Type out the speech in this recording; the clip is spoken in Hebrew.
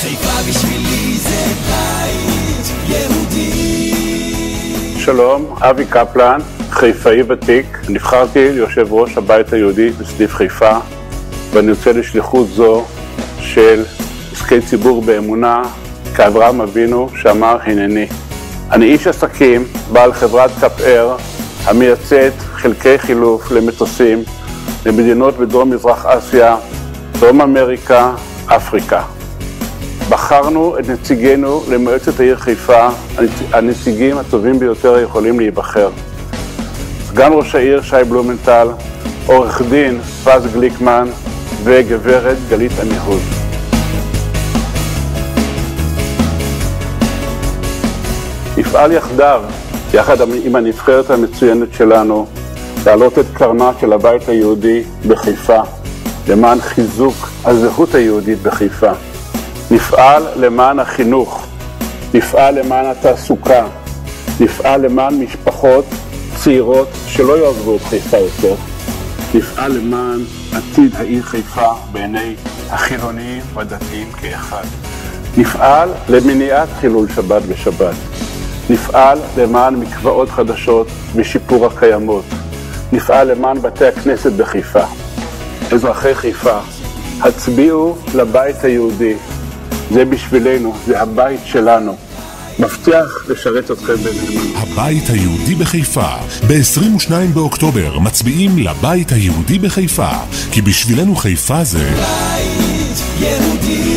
חיפה בשבילי זה בית יהודי. שלום, אבי קפלן, חיפאי ותיק. נבחרתי ליושב ראש הבית היהודי בסניף חיפה, ואני יוצא לשליחות זו של עסקי ציבור באמונה, כאברהם אבינו שאמר הנני. אני איש עסקים, בעל חברת קפאר, המייצאת חלקי חילוף למטוסים למדינות בדרום מזרח אסיה, דרום אמריקה, אפריקה. בחרנו את נציגינו למועצת העיר חיפה, הנציגים הטובים ביותר יכולים להיבחר. סגן ראש העיר שי בלומנטל, עורך דין פז גליקמן וגברת גלית עמיהוד. נפעל יחד עם הנבחרת המצוינת שלנו, להעלות את קרנה של הבית היהודי בחיפה, למען חיזוק הזהות היהודית בחיפה. נפעל למען החינוך, נפעל למען התעסוקה, נפעל למען משפחות צעירות שלא יעזבו את חיפה יותר. נפעל למען עתיד העיר חיפה בעיני החילוניים והדתיים כאחד. נפעל למניעת חילול שבת בשבת. נפעל למען מקוואות חדשות ושיפור הקיימות. נפעל למען בתי הכנסת בחיפה. אזרחי חיפה, הצביעו לבית היהודי. זה בשבילנו, זה הבית שלנו. מבטיח לשרת אתכם בנאמנות. הבית היהודי בחיפה, ב-22 באוקטובר מצביעים לבית היהודי בחיפה, כי בשבילנו חיפה זה בית יהודי.